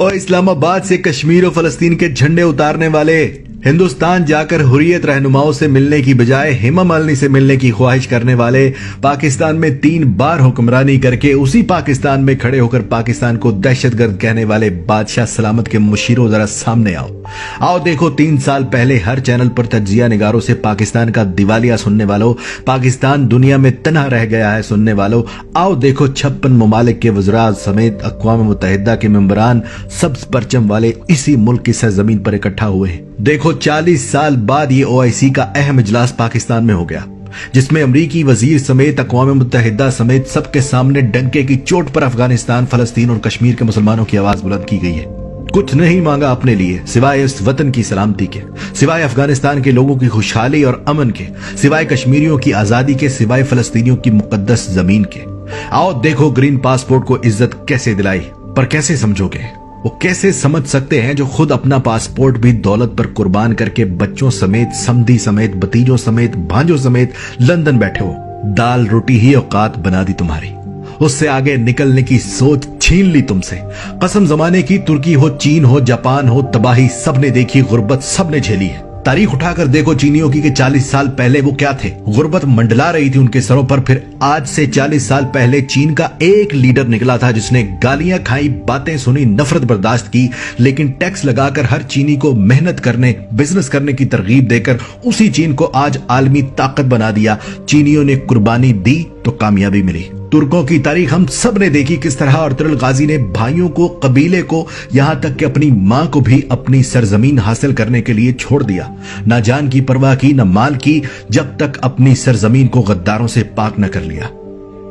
और इस्लामाबाद से कश्मीर और फलस्तीन के झंडे उतारने वाले हिंदुस्तान जाकर हुर्रियत रहनुमाओं से मिलने की बजाय हेमा मालिनी से मिलने की ख्वाहिश करने वाले, पाकिस्तान में 3 बार हुक्मरानी करके उसी पाकिस्तान में खड़े होकर पाकिस्तान को दहशतगर्द कहने वाले बादशाह सलामत के मुशीरों, जरा सामने आओ देखो 3 साल पहले हर चैनल पर तज्जिया निगारों से पाकिस्तान का दिवालिया सुनने वालों, पाकिस्तान दुनिया में तन्हा रह गया है सुनने वालों, आओ देखो 56 ममालिक के वज़रा समेत अक़वाम मुत्तहिदा के मेंबरान सब्ज़ परचम वाले इसी मुल्क की सरजमीन पर इकट्ठा हुए हैं। देखो 40 साल बाद ये OIC का अहम इजलास पाकिस्तान में हो गया, जिसमें अमरीकी वजीर समेत अक़वाम मुत्तहिदा समेत सबके सामने डंके की चोट पर अफगानिस्तान, फलस्तीन और कश्मीर के मुसलमानों की आवाज बुलंद की गई है। कुछ नहीं मांगा अपने लिए सिवाय इस वतन की सलामती के, सिवाय अफगानिस्तान के लोगों की खुशहाली और अमन के, सिवाय कश्मीरियों की आजादी के, सिवाय फलस्तीनियों की मुकद्दस जमीन के। आओ देखो ग्रीन पासपोर्ट को इज्जत कैसे दिलाई, पर कैसे समझोगे? वो कैसे समझ सकते हैं जो खुद अपना पासपोर्ट भी दौलत पर कुर्बान करके बच्चों समेत, समधी समेत, भतीजों समेत, भांजों समेत लंदन बैठे हो। दाल रोटी ही औकात बना दी तुम्हारी, उससे आगे निकलने की सोच छीन ली तुमसे। कसम जमाने की, तुर्की हो, चीन हो, जापान हो, तबाही सबने देखी, गुर्बत सबने झेली है। तारीख उठाकर देखो चीनियों की कि 40 साल पहले वो क्या थे। गुर्बत मंडला रही थी उनके सरों पर। फिर आज से 40 साल पहले चीन का एक लीडर निकला था जिसने गालियां खाई, बातें सुनी, नफरत बर्दाश्त की, लेकिन टैक्स लगाकर हर चीनी को मेहनत करने, बिजनेस करने की तरगीब देकर उसी चीन को आज आलमी ताकत बना दिया। चीनियों ने कुर्बानी दी तो कामयाबी मिली। तुर्कों की तारीख हम सब ने देखी, किस तरह अर्तुगरुल गाजी ने भाइयों को, कबीले को, यहां तक कि अपनी मां को भी अपनी सरजमीन हासिल करने के लिए छोड़ दिया। ना जान की परवाह की, न माल की, जब तक अपनी सरजमीन को गद्दारों से पाक न कर लिया।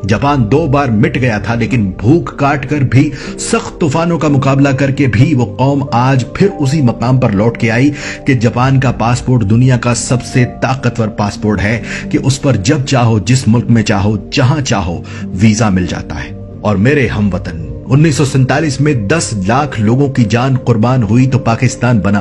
जापान 2 बार मिट गया था, लेकिन भूख काट कर भी, सख्त तूफानों का मुकाबला करके भी वो कौम आज फिर उसी मकाम पर लौट के आई कि जापान का पासपोर्ट दुनिया का सबसे ताकतवर पासपोर्ट है कि उस पर जब चाहो, जिस मुल्क में चाहो, जहां चाहो वीजा मिल जाता है। और मेरे हमवतन, 1947 में 10 लाख लोगों की जान कुर्बान हुई तो पाकिस्तान बना।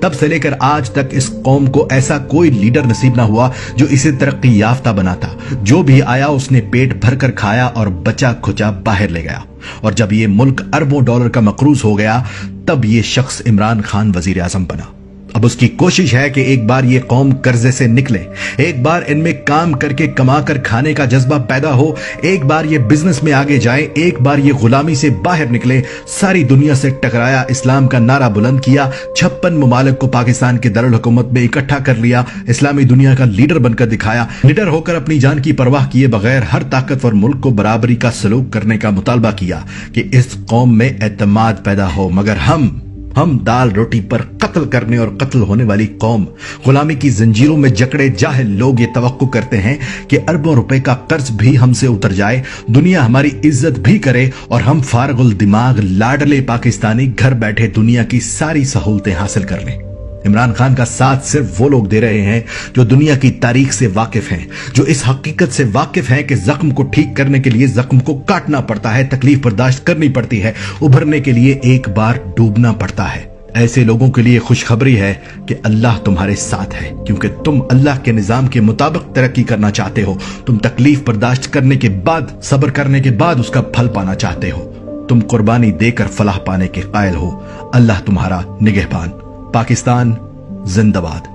तब से लेकर आज तक इस कौम को ऐसा कोई लीडर नसीब ना हुआ जो इसे तरक्की याफ्ता बनाता। जो भी आया उसने पेट भरकर खाया और बचा खुचा बाहर ले गया। और जब ये मुल्क अरबों डॉलर का मकरूज हो गया, तब ये शख्स इमरान खान वजीर आजम बना। अब उसकी कोशिश है कि एक बार ये कौम कर्जे से निकले, एक बार इनमें काम करके कमा कर खाने का जज्बा पैदा हो, एक बार ये बिजनेस में आगे जाए, एक बार ये गुलामी से बाहर निकले। सारी दुनिया से टकराया, इस्लाम का नारा बुलंद किया, 56 ममालिक को पाकिस्तान के दारुल हुकूमत में इकट्ठा कर लिया, इस्लामी दुनिया का लीडर बनकर दिखाया। लीडर होकर अपनी जान की परवाह किए बगैर हर ताकतवर मुल्क को बराबरी का सलूक करने का मुतालबा किया कि इस कौम में एतमाद पैदा हो। मगर हम दाल रोटी पर कत्ल करने और कत्ल होने वाली कौम, गुलामी की जंजीरों में जकड़े जाहिल लोग ये तवक्को करते हैं कि अरबों रुपए का कर्ज भी हमसे उतर जाए, दुनिया हमारी इज्जत भी करे और हम फारगुल दिमाग लाडले पाकिस्तानी घर बैठे दुनिया की सारी सहूलतें हासिल कर लें। इमरान खान का साथ सिर्फ वो लोग दे रहे हैं जो दुनिया की तारीख से वाकिफ हैं, जो इस हकीकत से वाकिफ हैं कि जख्म को ठीक करने के लिए जख्म को काटना पड़ता है, तकलीफ बर्दाश्त करनी पड़ती है, उभरने के लिए एक बार डूबना पड़ता है। ऐसे लोगों के लिए खुशखबरी है कि अल्लाह तुम्हारे साथ है, क्योंकि तुम अल्लाह के निजाम के मुताबिक तरक्की करना चाहते हो। तुम तकलीफ बर्दाश्त करने के बाद, सब्र करने के बाद उसका फल पाना चाहते हो। तुम कुर्बानी देकर फलाह पाने के कायल हो। अल्लाह तुम्हारा निगहबान। पाकिस्तान जिंदाबाद।